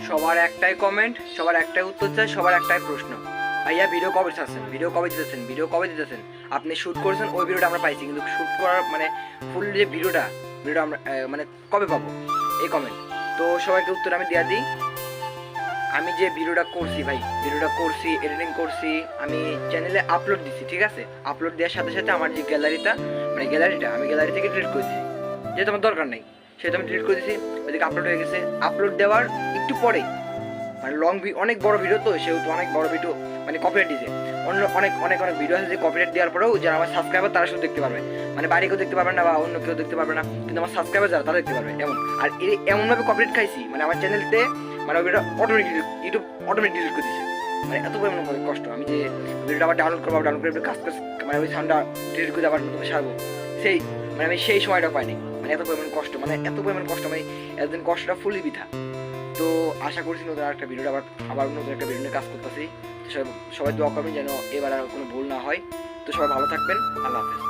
সবার একটাই কমেন্ট, সবার একটাই উত্তর চাই, সবার একটাই প্রশ্ন, ভাইয়া ভিডিও কবে ছাড়ছেন, ভিডিও কবে দিতেছেন। আপনি শ্যুট করেছেন, ওই ভিডিওটা আমরা পাইছি, কিন্তু শ্যুট করার মানে ফুল যে ভিডিওটা আমরা মানে কবে পাবো, এই কমেন্ট। তো সবাইকে উত্তর আমি দেওয়া দিই। আমি যে ভিডিওটা করছি ভাই, এডিটিং করছি, আমি চ্যানেলে আপলোড দিছি, ঠিক আছে। আপলোড দেওয়ার সাথে সাথে আমার যে গ্যালারিটা আমি গ্যালারি থেকে ডিলিট করে দিছি, যেহেতু আমার দরকার নেই, সেটা আমি ডিলিট করে দিছি। ওইদিকে আপলোড হয়ে গেছে। আপলোড দেওয়ার একটু পরেই মানে অনেক বড় ভিডিও, তো সেহেতু অনেক বড় ভিডিও মানে কপিরাইট দিয়েছে। অনেক ভিডিও আছে যে কপিরাইট দেওয়ার পরেও যারা আমার সাবস্ক্রাইবার তারা শুধু দেখতে পারবে, মানে বাড়ি কেউ দেখতে পারবে না বা অন্য কেউ দেখতে পারবে না, কিন্তু আমার সাবস্ক্রাইবার যারা তারা দেখতে পারবে এমন। আর এমনভাবে কপিরাইট খাইছি, মানে আমার চ্যানেলতে মানে ওইটা ইউটিউব অটোমেটিক ডিলিট করে দিয়েছে। মানে এত পরিমাণ কষ্ট। আমি যে ভিডিওটা আবার ডাউনলোড করে কাজ মানে ওই সাউন্ডটা ডিলিট করে আবার নতুন সারবো, আমি সেই সময়টা পাইনি। মানে এত পরিমাণ কষ্ট, আমি এতদিন কষ্টটা ফুলই বৃথা। তো আশা করছি নতুন একটা ভিডিওটা আবার নতুন একটা ভিডিও নিয়ে কাজ করতেছি। সবাই দোয়া করবেন যেন এবার আর কোনো ভুল না হয়। তো সবাই ভালো থাকবেন, আল্লাহ হাফেজ।